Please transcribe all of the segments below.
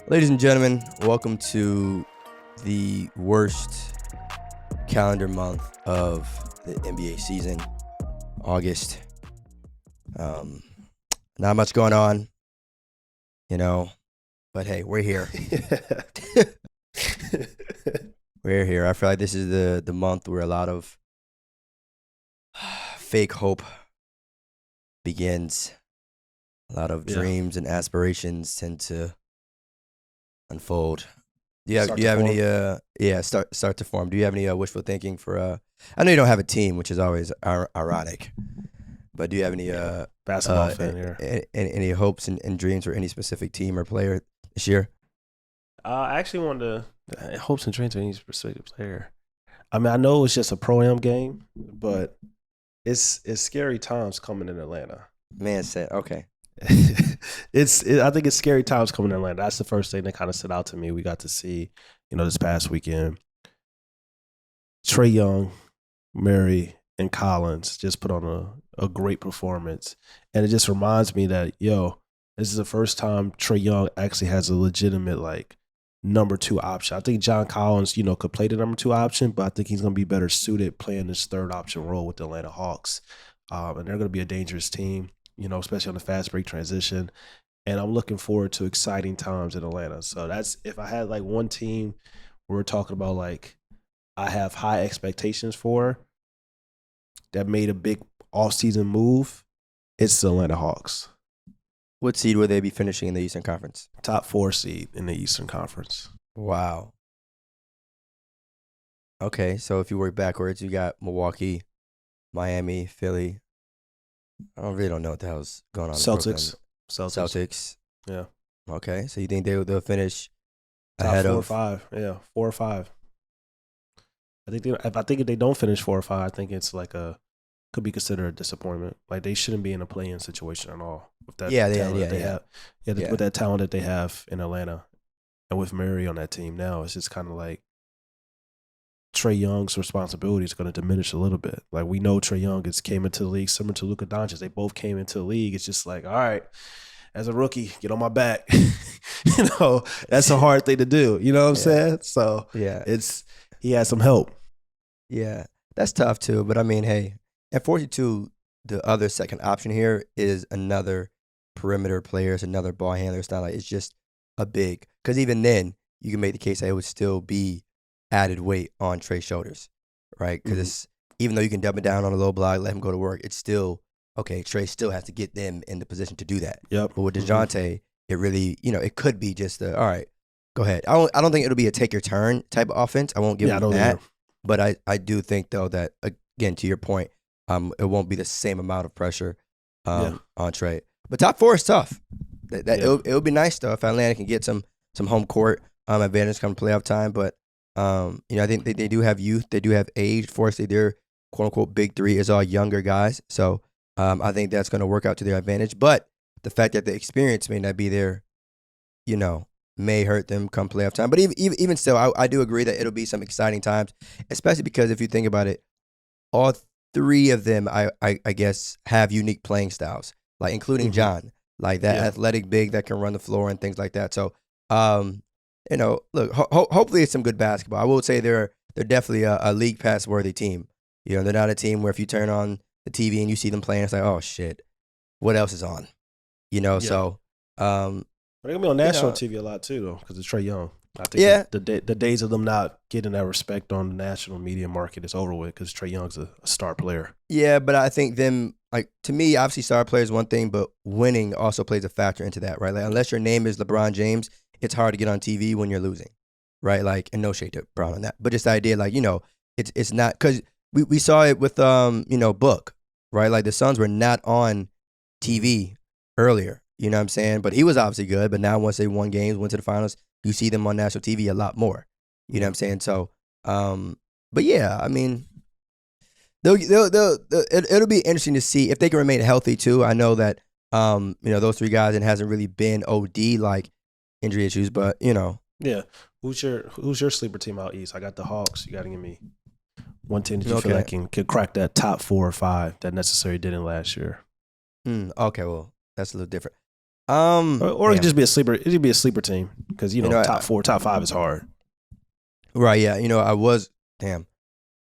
Ladies and gentlemen, welcome to the worst calendar month of the NBA season, August. Not much going on, but hey, we're here. We're here. I feel like this is the month where a lot of fake hope begins. A lot of dreams and aspirations tend to unfold. Do you have any start to form? Do you have any wishful thinking for I know you don't have a team, which is always ironic, but do you have any basketball fan here? Any hopes and dreams for any specific team or player this year? I actually wanted to hopes and dreams for any specific player. I mean, I know it's just a pro-am game, but it's scary times coming in Atlanta. Man said, okay. I think it's scary times coming in Atlanta. That's the first thing that kind of stood out to me. We got to see, this past weekend, Trae Young, Murray, and Collins just put on a great performance. And it just reminds me that, this is the first time Trae Young actually has a legitimate, number two option. I think John Collins, could play the number two option, but I think he's going to be better suited playing this third option role with the Atlanta Hawks. And they're going to be a dangerous team, especially on the fast break transition. And I'm looking forward to exciting times in Atlanta. So that's, if I had one team we're talking about, I have high expectations for that made a big offseason move, it's the Atlanta Hawks. What seed would they be finishing in the Eastern Conference? Top 4 seed in the Eastern Conference. Wow. Okay, so if you work backwards, you got Milwaukee, Miami, Philly. I really don't know what the hell's going on. Celtics. Yeah. Okay, so you think they'll finish top ahead 4 of or 5? Yeah, 4 or 5. I think if they don't finish 4 or 5, I think it's could be considered a disappointment. They shouldn't be in a play-in situation at all. With that with that talent that they have in Atlanta, and with Murray on that team now, it's just kind of Trae Young's responsibility is going to diminish a little bit. We know Trae Young came into the league similar to Luka Doncic. They both came into the league. It's just all right, as a rookie, get on my back. That's a hard thing to do. You know what I'm saying? So he has some help. Yeah, that's tough too. But I mean, hey, at 42, the other second option here is another perimeter player. It's another ball handler. It's not it's just a big. Because even then, you can make the case that it would still be added weight on Trae's shoulders, right? Because even though you can double down on a low block, let him go to work, it's still, okay, Trae still has to get them in the position to do that. Yep. But with DeJounte, it really, it could be just all right, go ahead. I don't think it'll be a take your turn type of offense. I won't give him that. Either. But I do think, though, that, again, to your point, it won't be the same amount of pressure on Trae. But top 4 is tough. It'll be nice, though, if Atlanta can get some home court advantage come playoff time. But, I think they do have youth. They do have age. Fortunately, their quote-unquote big three is all younger guys. So I think that's going to work out to their advantage. But the fact that the experience may not be there, may hurt them come playoff time. But even still, I do agree that it'll be some exciting times, especially because if you think about it, all 3 of them, I guess, have unique playing styles, including John, that athletic big that can run the floor and things like that. So, look, hopefully it's some good basketball. I will say they're definitely a league pass worthy team. They're not a team where if you turn on the TV and you see them playing, it's oh shit, what else is on? So. They're going to be on national TV a lot, too, though, because it's Trae Young. I think the days of them not getting that respect on the national media market is over with because Trae Young's a star player. Yeah, but I think them, to me, obviously star player is one thing, but winning also plays a factor into that, right? Unless your name is LeBron James, it's hard to get on TV when you're losing, right? And no shade to Brown on that. But just the idea, it's not, because we saw it with, Book, right? The Suns were not on TV earlier. You know what I'm saying? But he was obviously good. But now once they won games, went to the finals, you see them on national TV a lot more. You know what I'm saying? So, but yeah, I mean, it'll be interesting to see if they can remain healthy too. I know that, those 3 guys, it hasn't really been OD injury issues, but Yeah. Who's your sleeper team out east? I got the Hawks. You got to give me one team that you feel like can crack that top 4 or 5 that necessarily didn't last year. Okay, well, that's a little different. Or it could just be a sleeper. It could be a sleeper team because top 4, top 5 is hard. Right? Yeah. I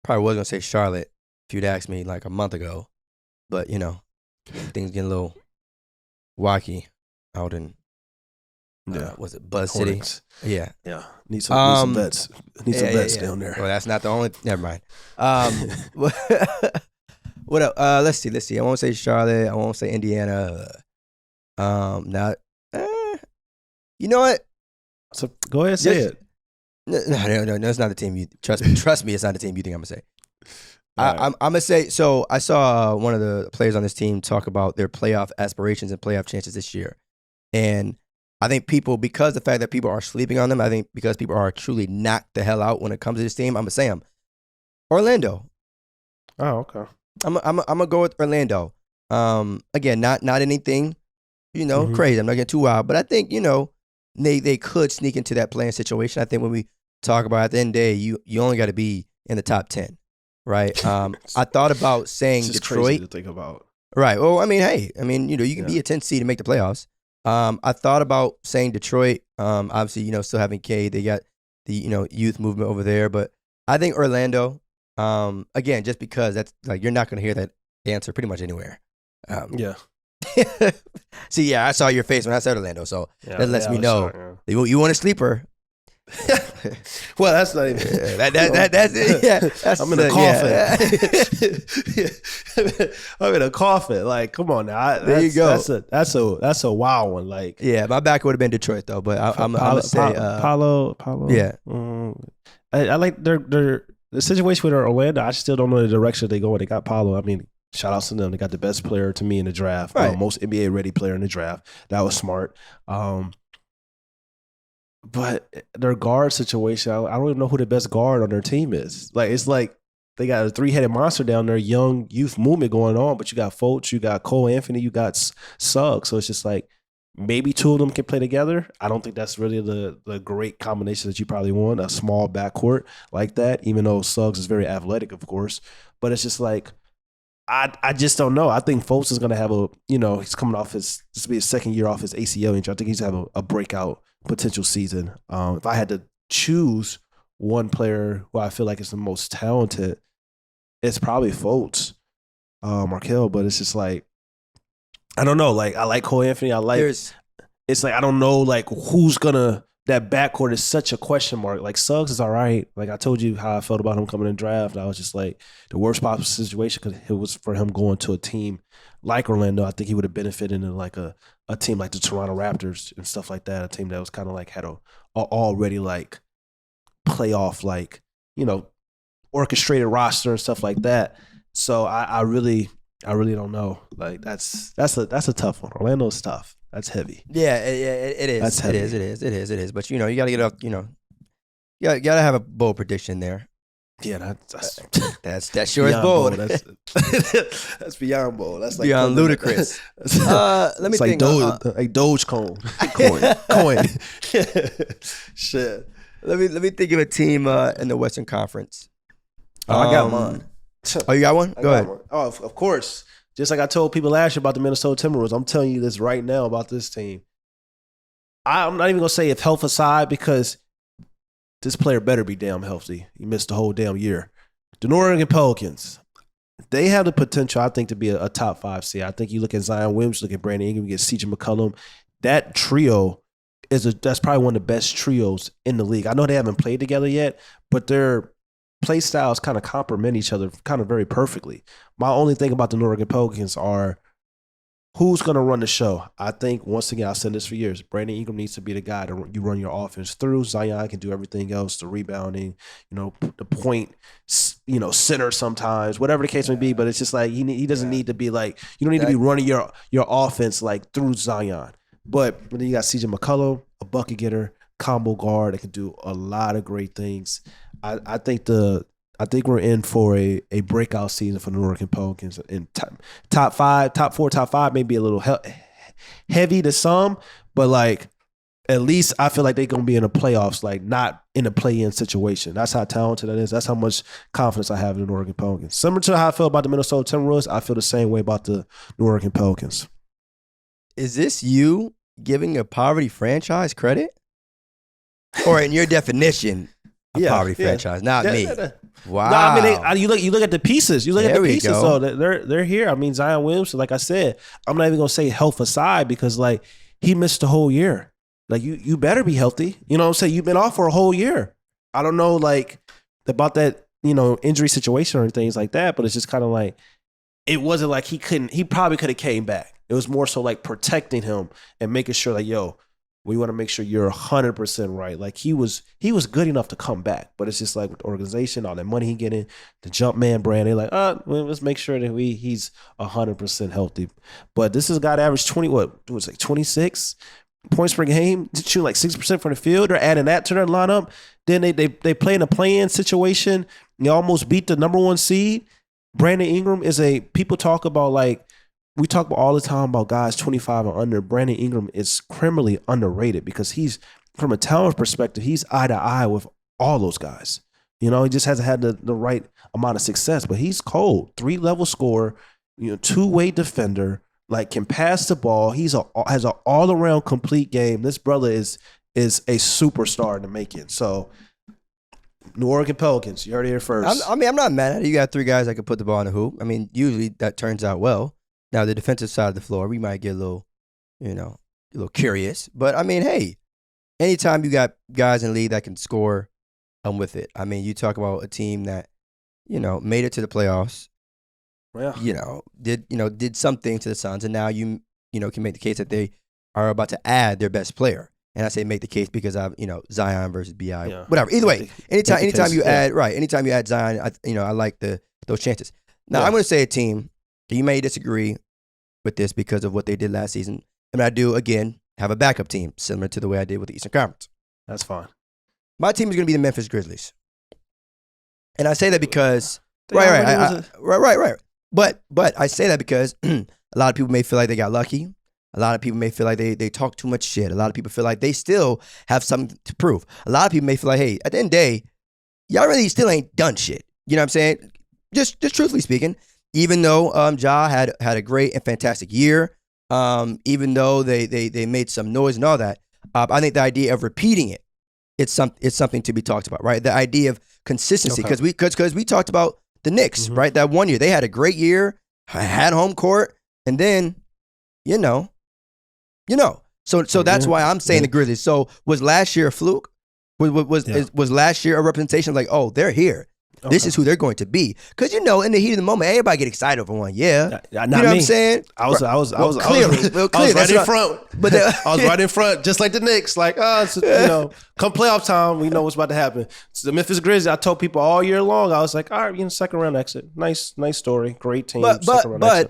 probably was gonna say Charlotte if you'd asked me like a month ago, but things getting a little wacky out in was it Buzz Hornets. City? Yeah. Yeah. Need some bets. Need some bets down there. Well, that's not the only. Never mind. What up? Let's see. I won't say Charlotte. I won't say Indiana. Not. You know what? So go ahead and say it. No, it's not the team you trust me, it's not the team you think I'm gonna say. Right. I'm gonna say. So I saw one of the players on this team talk about their playoff aspirations and playoff chances this year, and I think because the fact that people are sleeping on them, I think because people are truly knocked the hell out when it comes to this team, I'm gonna say them. Orlando. Oh, okay. I'm gonna go with Orlando. Again, not anything, crazy. I'm not getting too wild, but I think they could sneak into that playing situation. I think when we talk about at the end of the day, you only got to be in the top 10, right? I thought about saying it's Detroit. Crazy to think about. Right. Well, I mean, you can be a 10 seed to make the playoffs. I thought about saying Detroit. Obviously, still having K. They got the youth movement over there, but I think Orlando. Again, just because that's like you're not going to hear that answer pretty much anywhere. Yeah. See, yeah, I saw your face when I said Orlando, so that lets me know you want a sleeper. Well, that's not even. That's it. Yeah, I'm in a coffin. I'm in a coffin. Like, come on now. There you go. That's a wild one. Like, yeah, my back would have been Detroit though, but I'm gonna say Paulo. Yeah, I like the situation with Orlando. I still don't know the direction they go. They got Paulo. I mean, shout out to them. They got the best player to me in the draft. Right. Most NBA ready player in the draft. That was smart. But their guard situation, I don't even know who the best guard on their team is. Like, it's like they got a 3-headed monster down there, young youth movement going on, but you got Fultz, you got Cole Anthony, you got Suggs. So it's just like maybe 2 of them can play together. I don't think that's really the great combination that you probably want, a small backcourt like that, even though Suggs is very athletic, of course. But it's just like, I just don't know. I think Fultz is going to have he's coming off this will be his second year off his ACL injury. I think he's going to have a breakout potential season. If I had to choose one player who I feel like is the most talented, it's probably Fultz, Markelle. But it's just like, I don't know. Like, I like Cole Anthony. It's like, I don't know, like, who's going to, that backcourt is such a question mark. Like, Suggs is all right. Like, I told you how I felt about him coming in draft. I was just like, the worst possible situation because it was for him going to a team like Orlando. I think he would have benefited in like a team like the Toronto Raptors and stuff like that. A team that was kind of like had a already like playoff, like, orchestrated roster and stuff like that. So I really don't know. Like, that's a tough one. Orlando's tough. That's heavy. Yeah, it is. That's heavy. It is. But you got to get up. You got to have a bold prediction there. Yeah, that's sure is bold. That's beyond bold. That's like beyond ludicrous. Let me think. Like Dogecoin. Coin. Shit. Let me think of a team in the Western Conference. I got mine. Oh, you got one? Go ahead. Oh, of course. Just like I told people last year about the Minnesota Timberwolves, I'm telling you this right now about this team. I'm not even going to say if health aside because this player better be damn healthy. He missed the whole damn year. The Orleans Pelicans, they have the potential, I think, to be a top 5 seed. I think you look at Zion Williams, look at Brandon Ingram, you get CJ McCollum. That trio that's probably one of the best trios in the league. I know they haven't played together yet, but their play styles kind of complement each other kind of very perfectly. My only thing about the Orleans Pelicans are who's going to run the show. I think, once again, I've said this for years, Brandon Ingram needs to be the guy that you run your offense through. Zion can do everything else, the rebounding, the point, center sometimes, whatever the case may be. But it's just like he doesn't need to be like, you don't need to be running your offense like through Zion. But then you got CJ McCollum, a bucket getter, combo guard that can do a lot of great things. I think we're in for a breakout season for the Orleans Pelicans. In top 5, top 4, top 5 may be a little heavy to some, but like at least I feel like they're gonna be in the playoffs, like not in a play-in situation. That's how talented that is. That's how much confidence I have in the Orleans Pelicans. Similar to how I feel about the Minnesota Timberwolves, I feel the same way about the Orleans Pelicans. Is this you giving a poverty franchise credit? Or in your definition, poverty franchise, not me. Wow. No, I mean, you look at the pieces. You look at the pieces. Go. So they're here. I mean, Zion Williamson, like I said, I'm not even gonna say health aside because like he missed the whole year. Like you better be healthy. You know what I'm saying? You've been off for a whole year. I don't know like about that, injury situation or things like that, but it's just kind of like it wasn't like he probably could have came back. It was more so like protecting him and making sure like, yo, we want to make sure you're 100% right. Like he was good enough to come back, but it's just like with the organization, all that money he getting, the jump man brand, they're like, well, let's make sure that he's 100% healthy. But this is a guy that averaged 26 points per game, shooting like 60% from the field. They're adding that to their lineup. Then they play in a play-in situation. They almost beat the number 1 seed. Brandon Ingram people talk about like, we talk about all the time about guys 25 and under. Brandon Ingram is criminally underrated because he's, from a talent perspective, he's eye to eye with all those guys. He just hasn't had the right amount of success, but he's cold. 3-level scorer, 2-way defender, like can pass the ball. Has an all-around complete game. This brother is a superstar in the making. So, New Orleans Pelicans, you heard it here first. I'm not mad at it. You got 3 guys that can put the ball in the hoop. I mean, usually that turns out well. Now, the defensive side of the floor, we might get a little curious. But, I mean, hey, anytime you got guys in the league that can score, I'm with it. I mean, you talk about a team that, made it to the playoffs, did something to the Suns, and now you can make the case that they are about to add their best player. And I say make the case because I've, Zion versus BI, whatever. Either way, anytime you add Zion, I like those chances. Now, I'm going to say a team, you may disagree with this because of what they did last season. And I do, again, have a backup team, similar to the way I did with the Eastern Conference. That's fine. My team is going to be the Memphis Grizzlies. And I say that because, right. But I say that because a lot of people may feel like they got lucky. A lot of people may feel like they talk too much shit. A lot of people feel like they still have something to prove. A lot of people may feel like, hey, at the end of the day, y'all really still ain't done shit. You know what I'm saying? Just truthfully speaking, even though Ja had a great and fantastic year, even though they made some noise and all that, I think the idea of repeating it's something to be talked about, right? The idea of consistency, because we talked about the Knicks, right? That one year they had a great year, had home court, and then so that's why I'm saying the Grizzlies. So was last year a fluke? Was last year a representation of like, oh, they're here? This is who they're going to be. Because, in the heat of the moment, everybody get excited over one. Yeah. Not what I'm saying? I was right in front. But I was right in front, just like the Knicks. Like, come playoff time, we know what's about to happen. So the Memphis Grizzlies, I told people all year long, I was like, all right, second round exit. Nice story. Great team. But I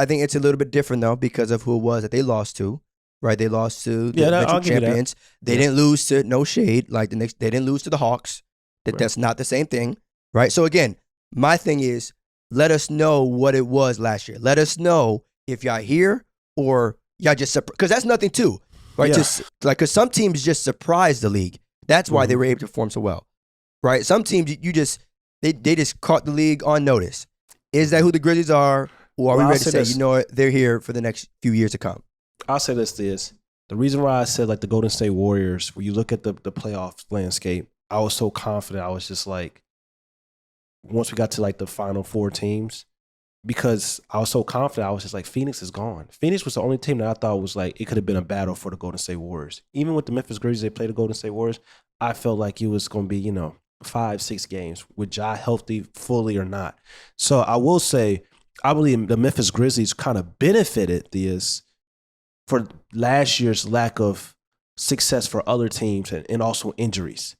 think it's a little bit different, though, because of who it was that they lost to. Right, they lost to the eventual champions. They didn't lose to, no shade, like the Knicks. They didn't lose to the Hawks. That's not the same thing, right? So again, my thing is, let us know what it was last year. Let us know if y'all here or y'all just because that's nothing too, right? Yeah. Just like because some teams just surprised the league. That's why they were able to perform so well, right? Some teams they just caught the league on notice. Is that who the Grizzlies are, or are we ready to say they're here for the next few years to come? I'll say this: the reason why I said like the Golden State Warriors, when you look at the playoff landscape. I was so confident. I was just like, once we got to like the final 4 teams, because I was so confident, I was just like, Phoenix is gone. Phoenix was the only team that I thought was like, it could have been a battle for the Golden State Warriors. Even with the Memphis Grizzlies, they played the Golden State Warriors. I felt like it was going to be, 5-6 games with Ja healthy fully or not. So I will say, I believe the Memphis Grizzlies kind of benefited for last year's lack of success for other teams and also injuries.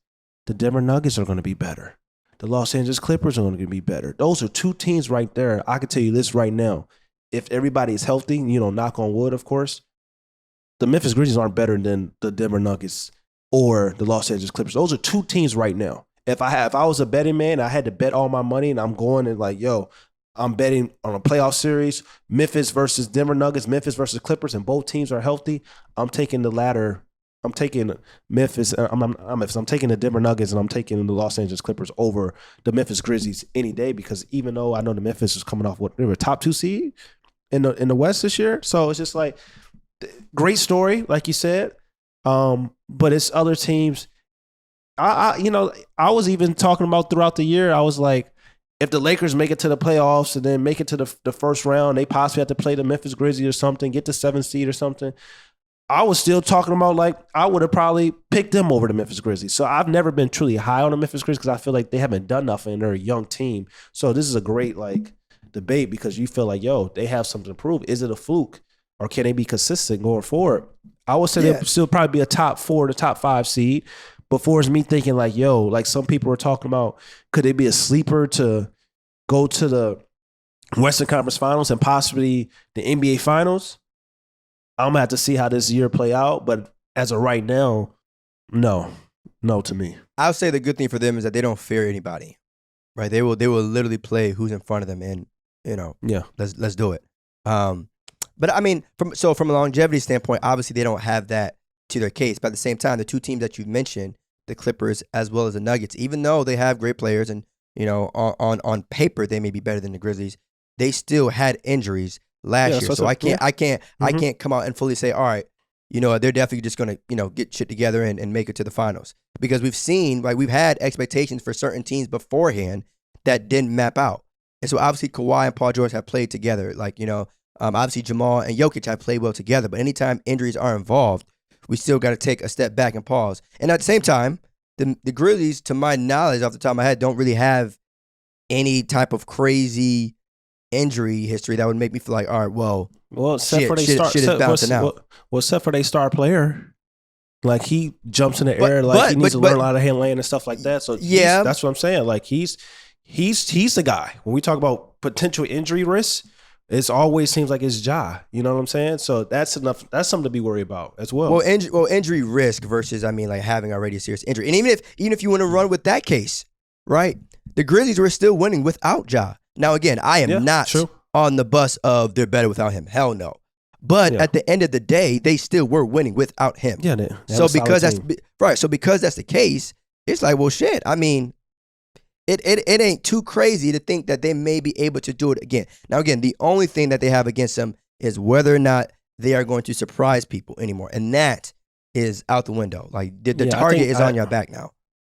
The Denver Nuggets are going to be better. The Los Angeles Clippers are going to be better. Those are 2 teams right there. I can tell you this right now. If everybody is healthy, knock on wood, of course, the Memphis Grizzlies aren't better than the Denver Nuggets or the Los Angeles Clippers. Those are 2 teams right now. If I was a betting man, I had to bet all my money, and I'm going and like, I'm betting on a playoff series, Memphis versus Denver Nuggets, Memphis versus Clippers, and both teams are healthy. I'm taking the latter. I'm taking Memphis. I'm taking the Denver Nuggets and I'm taking the Los Angeles Clippers over the Memphis Grizzlies any day, because even though I know the Memphis is coming off they were top 2 seed in the West this year, so it's just like great story, like you said. But it's other teams. I was even talking about throughout the year. I was like, if the Lakers make it to the playoffs and then make it to the first round, they possibly have to play the Memphis Grizzlies or something, get the 7th seed or something. I was still talking about like I would have probably picked them over the Memphis Grizzlies. So I've never been truly high on the Memphis Grizzlies because I feel like they haven't done nothing and they're a young team. So this is a great like debate because you feel like, yo, they have something to prove. Is it a fluke or can they be consistent going forward? I would say they'll still probably be a top 4 to top 5 seed. Before it's me thinking like, yo, like some people were talking about, could they be a sleeper to go to the Western Conference Finals and possibly the NBA Finals? I'm going to have to see how this year play out. But as of right now, no to me. I would say the good thing for them is that they don't fear anybody, right? They will literally play who's in front of them and, let's do it. But I mean, from a longevity standpoint, obviously they don't have that to their case. But at the same time, the two teams that you've mentioned, the Clippers as well as the Nuggets, even though they have great players and, on paper they may be better than the Grizzlies, they still had injuries last year. So I can't come out and fully say, all right, they're definitely just going to, get shit together and make it to the finals. Because we've seen, like, we've had expectations for certain teams beforehand that didn't map out. And so obviously Kawhi and Paul George have played together. Like, obviously Jamal and Jokic have played well together. But anytime injuries are involved, we still got to take a step back and pause. And at the same time, the Grizzlies, to my knowledge, off the top of my head, don't really have any type of crazy injury history that would make me feel like, all right, well, except for their star player, like he jumps in the air, like he needs to learn a lot of hand laying and stuff like that. So that's what I'm saying. Like he's the guy. When we talk about potential injury risks, it always seems like it's Ja. You know what I'm saying? So that's enough. That's something to be worried about as well. Well, injury risk versus, I mean, like having already a serious injury. And even if you want to run with that case, right? The Grizzlies were still winning without Ja. Now, again, I am not on the bus of they're better without him. Hell no. But at the end of the day, they still were winning without him. Yeah. So because that's right. So because that's the case, it's like, well, shit. I mean, it ain't too crazy to think that they may be able to do it again. Now, again, the only thing that they have against them is whether or not they are going to surprise people anymore, and that is out the window. Like the target is on your back now.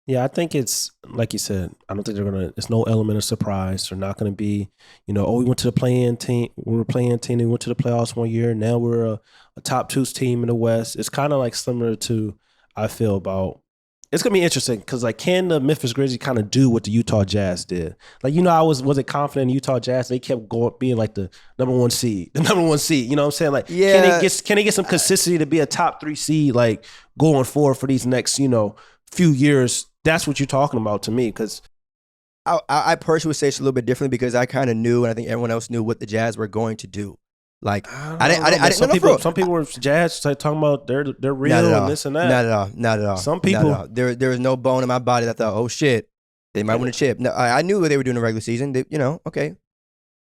Yeah, I think it's like you said. I don't think they're gonna. It's no element of surprise. They're not gonna be, we went to the play-in team. We were playing team. We went to the playoffs one year. Now we're a top 2 team in the West. It's kind of like similar to I feel about. It's gonna be interesting because like, can the Memphis Grizzlies kind of do what the Utah Jazz did? Like, I wasn't confident in Utah Jazz. They kept being like the number 1 seed. You know what I'm saying? Like, can they get some consistency to be a top 3 seed like going forward for these next few years? That's what you're talking about to me, because I personally would say it's a little bit different because I kind of knew, and I think everyone else knew what the Jazz were going to do. Like I didn't. Some people were Jazz like talking about they're real and this and that. Not at all. Some people there was no bone in my body that thought, oh shit, they might win a chip. No, I knew what they were doing in the regular season. They, okay,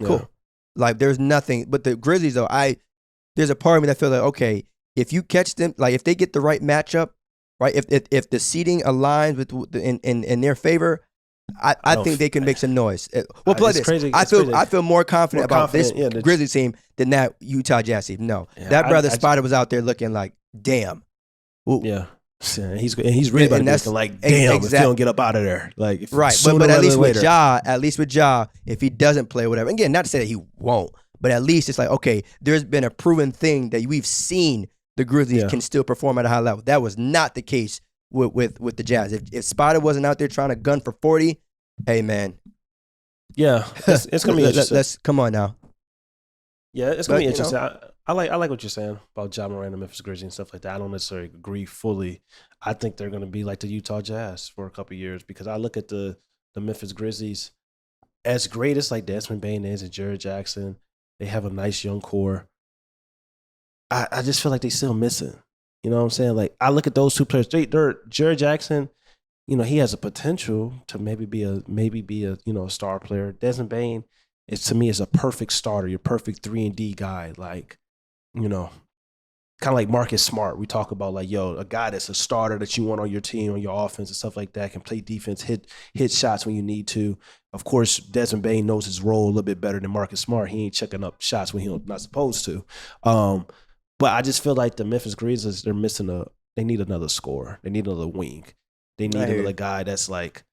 cool. Yeah. Like there's nothing, but the Grizzlies though, there's a part of me that feels like, okay, if you catch them, like if they get the right matchup. Right, if the seeding aligns with in their favor, I think they can make some noise. Well, play this. Crazy. I feel more confident about this Grizzlies team than that Utah Jazz team. No, that brother Spider was out there looking like, damn. Ooh. Yeah, he's really about to looking like, damn, if he don't get up out of there. Like, right, but at least with Ja, if he doesn't play or whatever. Again, not to say that he won't, but at least it's like, okay, there's been a proven thing that we've seen. The Grizzlies can still perform at a high level. That was not the case with the Jazz. If Spider wasn't out there trying to gun for 40, hey man. Yeah, it's gonna be interesting. Let's come on now. Yeah, it's gonna be interesting. I like what you're saying about Ja Morant and Memphis Grizzlies and stuff like that. I don't necessarily agree fully. I think they're gonna be like the Utah Jazz for a couple of years because I look at the Memphis Grizzlies, as great as like Desmond Bane is and Jared Jackson, they have a nice young core. I just feel like they still missing. You know what I'm saying? Like I look at those 2 players. They're Jared Jackson. He has a potential to maybe be a star player. Desmond Bane to me is a perfect starter. Your perfect 3-and-D guy. Like kind of like Marcus Smart. We talk about like a guy that's a starter that you want on your team, on your offense and stuff like that. Can play defense, hit shots when you need to. Of course, Desmond Bane knows his role a little bit better than Marcus Smart. He ain't checking up shots when he's not supposed to. But I just feel like the Memphis Grizzlies, they need another scorer. They need another wing. They need another guy that's like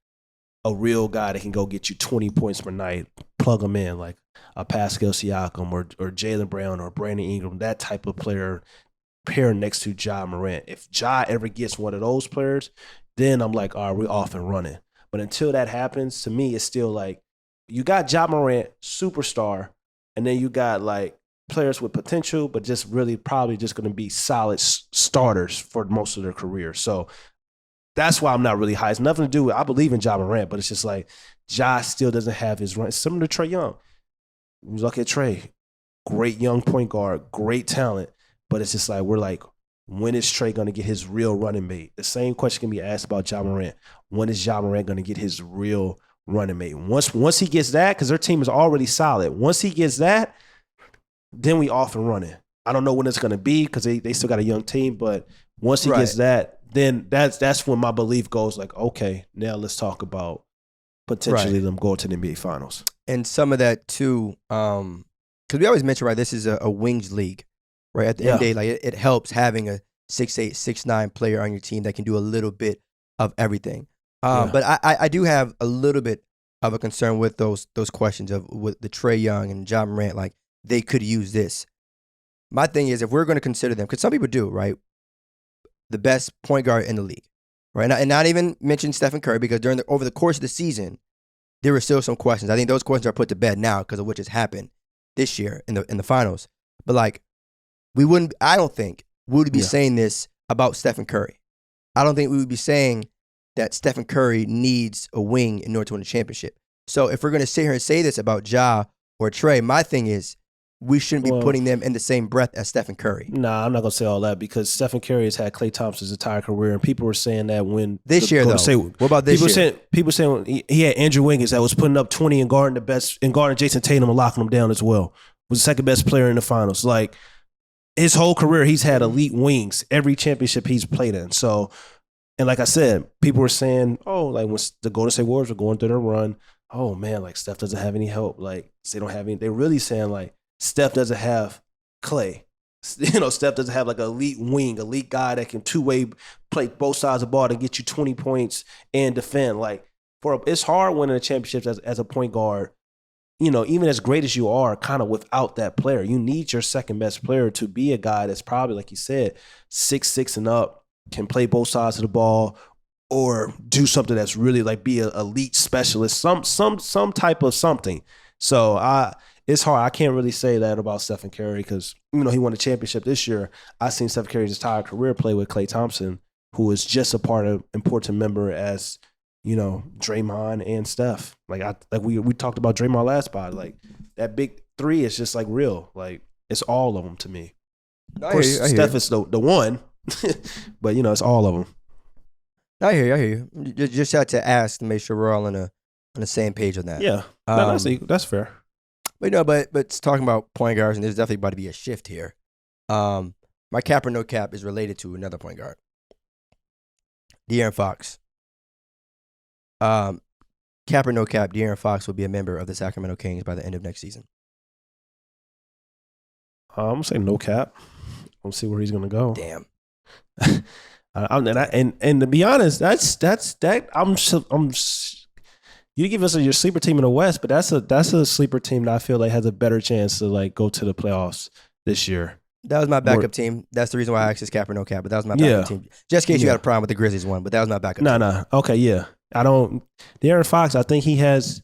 a real guy that can go get you 20 points per night, plug them in like a Pascal Siakam or Jaylen Brown or Brandon Ingram, that type of player paired next to Ja Morant. If Ja ever gets one of those players, then I'm like, all right, we're off and running. But until that happens, to me, it's still like you got Ja Morant, superstar, and then you got like players with potential, but just really probably just going to be solid starters for most of their career. So that's why I'm not really high. It's nothing to do with, I believe in Ja Morant, but it's just like Ja still doesn't have his run. It's similar to Trae Young. You look at Trae, great young point guard, great talent, but it's just like we're like, when is Trae going to get his real running mate? The same question can be asked about Ja Morant. When is Ja Morant going to get his real running mate? Once he gets that, because their team is already solid. Once he gets that, then we off and running. I don't know when it's going to be because they still got a young team, but once he gets that, then that's when my belief goes like, okay, now let's talk about potentially them going to the NBA Finals. And some of that too, because we always mention, right, this is a wings league, right? At the end of the day, like it helps having a 6'8", 6'9" player on your team that can do a little bit of everything. But I do have a little bit of a concern with those questions of with the Trae Young and Ja Morant, like they could use this. My thing is, if we're going to consider them, because some people do, right, the best point guard in the league, right, and not even mention Stephen Curry, because over the course of the season, there were still some questions. I think those questions are put to bed now because of what has happened this year in the finals. But like, I don't think we would be saying this about Stephen Curry. I don't think we would be saying that Stephen Curry needs a wing in order to win a championship. So if we're going to sit here and say this about Ja or Trae, my thing is we shouldn't be putting them in the same breath as Stephen Curry. Nah, I'm not going to say all that because Stephen Curry has had Klay Thompson's entire career, and people were saying that when this year, though. What about this year? People saying he had Andrew Wiggins that was putting up 20 and guarding Jason Tatum and locking him down as well. Was the second best player in the finals. Like his whole career, he's had elite wings every championship he's played in. So, and like I said, people were saying, oh, like when the Golden State Warriors were going through their run, oh man, like Steph doesn't have any help. Like they don't have any. They're really saying like Steph doesn't have Klay. You know, Steph doesn't have like an elite wing, elite guy that can two-way play both sides of the ball to get you 20 points and defend. Like it's hard winning a championship as a point guard. You know, even as great as you are, kind of without that player, you need your second best player to be a guy that's probably, like you said, 6'6" and up, can play both sides of the ball, or do something that's really like be an elite specialist, some type of something. So it's hard. I can't really say that about Stephen Curry because you know he won a championship this year. I've seen Stephen Curry's entire career play with Klay Thompson, who is just a part of important member as, you know, Draymond and Steph. We talked about Draymond last pod. Like that big three is just like real. Like it's all of them to me. Of course, Steph is the one, but you know it's all of them. I hear you. Just had to ask to make sure we're all on the same page on that. Yeah, that's fair. But no, but talking about point guards, and there's definitely about to be a shift here. My cap or no cap is related to another point guard, De'Aaron Fox. Cap or no cap, De'Aaron Fox will be a member of the Sacramento Kings by the end of next season. I'm gonna say no cap. We'll see where he's gonna go. Damn. And to be honest, that's you give us your sleeper team in the West, but that's a sleeper team that I feel like has a better chance to like go to the playoffs this year. That was my backup team. That's the reason why I asked this cap or no cap, but that was my backup team. Just in case you had a problem with the Grizzlies one, but that was my backup team. No. Okay, yeah. De'Aaron Fox, I think he has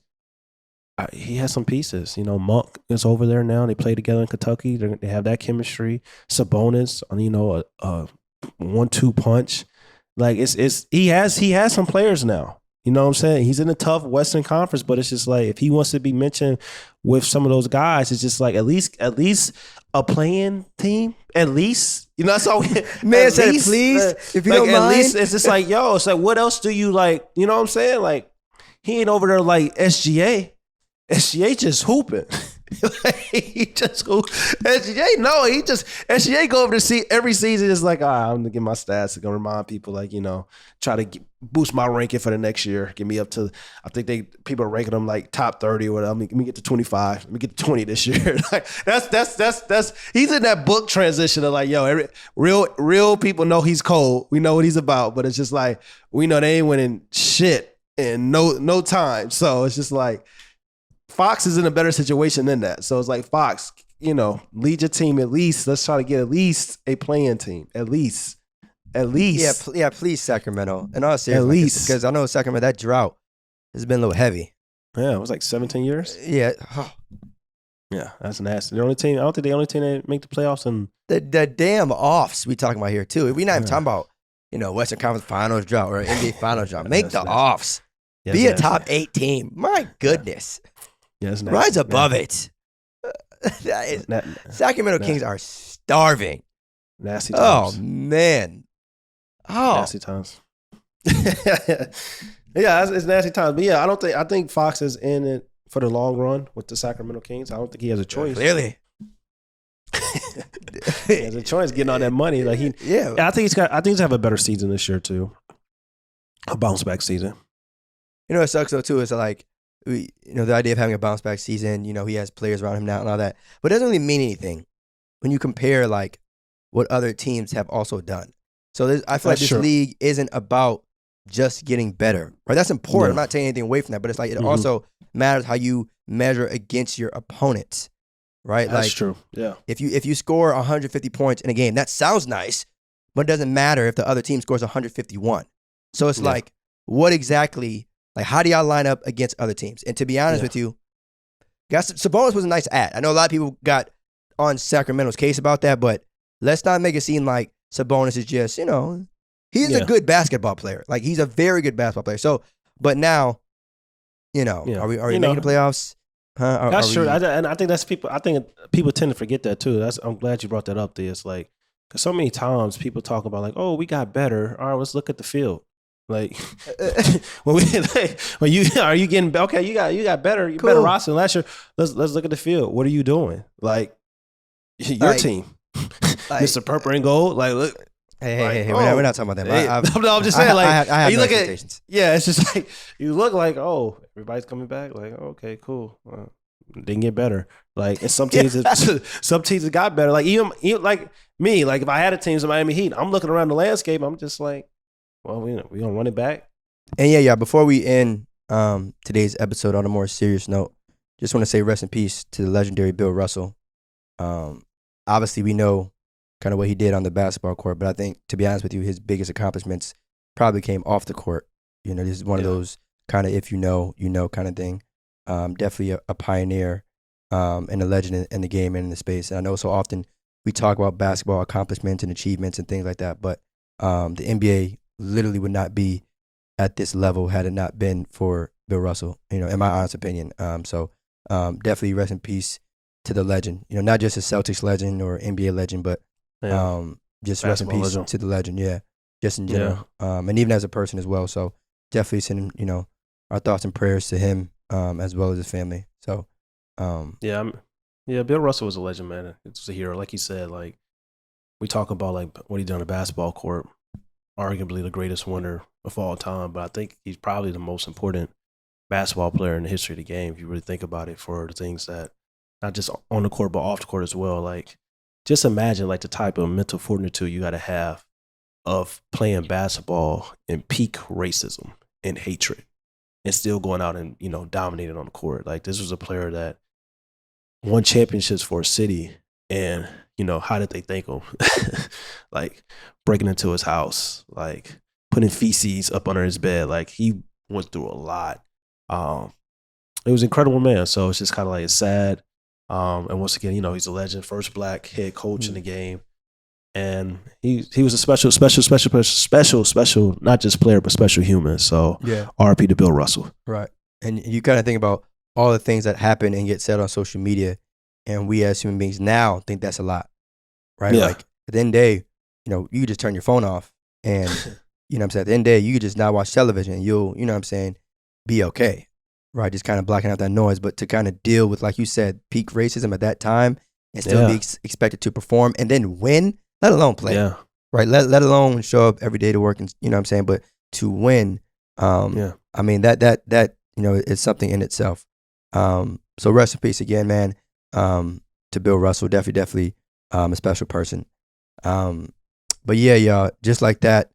some pieces. You know, Monk is over there now. They play together in Kentucky. They have that chemistry. Sabonis, you know, a 1-2 punch. Like he has some players now. You know what I'm saying? He's in a tough Western Conference, but it's just like if he wants to be mentioned with some of those guys, it's just like at least a playing team. At least, you know, that's all. Man said it, please. If you don't mind, at least it's just like, yo, it's like, what else do you like? You know what I'm saying? Like he ain't over there like SGA. SGA just hooping. He just go SGA. No, he just SGA go over to see every season. Is like, I'm gonna get my stats. I'm gonna remind people, like, try to boost my ranking for the next year. Get me up to. I think people are ranking them like top 30 or whatever. Let me get to 25. Let me get to 20 this year. Like that's. He's in that book transition of like, yo, real people know he's cold. We know what he's about, but it's just like we know they ain't winning shit in no time. So it's just like. Fox is in a better situation than that. So it's like, Fox, lead your team at least. Let's try to get at least a playing team. At least. Yeah, please, Sacramento. And all seriousness, at least. Because I know Sacramento, that drought has been a little heavy. Yeah, it was like 17 years. Yeah. Yeah, that's nasty. The only team, I don't think the only team that make the playoffs. And the damn offs we talking about here, too. We're not even talking about, Western Conference Finals drought or NBA Finals drought. Make the offs. Yeah, be a top 8 team. My goodness. Yeah, rise above it. Sacramento Kings are starving. Nasty times. Oh, man. Oh. Nasty times. Yeah, it's nasty times. But yeah, I think Fox is in it for the long run with the Sacramento Kings. I don't think he has a choice. Clearly. He has a choice getting all that money. Like I think he's gonna have a better season this year too. A bounce back season. It sucks though too. It's like the idea of having a bounce back season, he has players around him now and all that. But it doesn't really mean anything when you compare like what other teams have also done. So I feel like this league isn't about just getting better. Right? That's important. I'm not taking anything away from that, but it's like it also matters how you measure against your opponents. Right? That's true. Yeah. If you score 150 points in a game, that sounds nice, but it doesn't matter if the other team scores 151. So it's like, what exactly? Like, how do y'all line up against other teams? And to be honest with you, Sabonis was a nice ad. I know a lot of people got on Sacramento's case about that, but let's not make it seem like Sabonis is just, he's a good basketball player. Like, he's a very good basketball player. So, but now, are we making the playoffs? Huh? That's true. And I think that's people. I think people tend to forget that too. I'm glad you brought that up. There, it's like, because so many times people talk about like, oh, we got better. All right, let's look at the field. Like, are you getting okay? You got better. You better roster than last year. Let's look at the field. What are you doing? Like, your team, Mr. Purple and Gold. Like, look. Hey, we're not talking about that. I'm just saying. Like, I have you no look expectations. It's just like you look like, oh, everybody's coming back. Like, okay, cool. Didn't get better. Like, and some teams, some teams got better. Like even like me. Like if I had a team in Miami Heat, I'm looking around the landscape. I'm just like, well, we gonna run it back. And yeah. Before we end today's episode on a more serious note, just want to say rest in peace to the legendary Bill Russell. Obviously, we know kind of what he did on the basketball court, but I think, to be honest with you, his biggest accomplishments probably came off the court. This is one of those kind of if you know kind of thing. Definitely a pioneer and a legend in the game and in the space. And I know so often we talk about basketball accomplishments and achievements and things like that, but the NBA literally would not be at this level had it not been for Bill Russell, in my honest opinion. So definitely rest in peace to the legend, not just a Celtics legend or NBA legend, but just rest in peace legend. To the legend, just in general. And even as a person as well. So definitely sending, our thoughts and prayers to him as well as his family. So Bill Russell was a legend, man. It's a hero. Like you said, like we talk about like what he done on the basketball court, arguably the greatest winner of all time, but I think he's probably the most important basketball player in the history of the game, if you really think about it, for the things that, not just on the court, but off the court as well. Like, just imagine like the type of mental fortitude you got to have of playing basketball in peak racism and hatred and still going out and, dominating on the court. Like, this was a player that won championships for a city, and, how did they thank him? Like, breaking into his house, like putting feces up under his bed. Like, he went through a lot. It was an incredible, man. So it's just kind of like, it's sad. And once again, he's a legend, first black head coach in the game. And he was a special, not just player, but special human. So RIP to Bill Russell. Right. And you kind of think about all the things that happen and get said on social media, and we as human beings now think that's a lot. Right? Yeah. Like, at the end of the day, you could just turn your phone off, and, at the end of the day, you could just not watch television, and you'll, be okay. right? Just kind of blocking out that noise, but to kind of deal with, like you said, peak racism at that time and still be expected to perform and then win, let alone play, right? Let alone show up every day to work, and you know what I'm saying. But to win, I mean that you know is something in itself. So rest in peace again, man. To Bill Russell, definitely a special person. But yeah, y'all, just like that,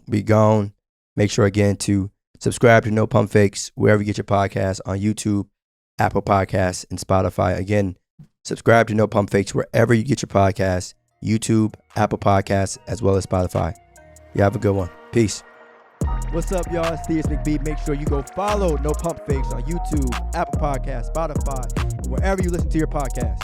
we gone. Make sure again to subscribe to No Pump Fakes wherever you get your podcasts, on YouTube, Apple Podcasts, and Spotify. Again, subscribe to No Pump Fakes wherever you get your podcasts, YouTube, Apple Podcasts, as well as Spotify. You have a good one. Peace. What's up, y'all? It's Theus McBee. Make sure you go follow No Pump Fakes on YouTube, Apple Podcasts, Spotify, wherever you listen to your podcasts.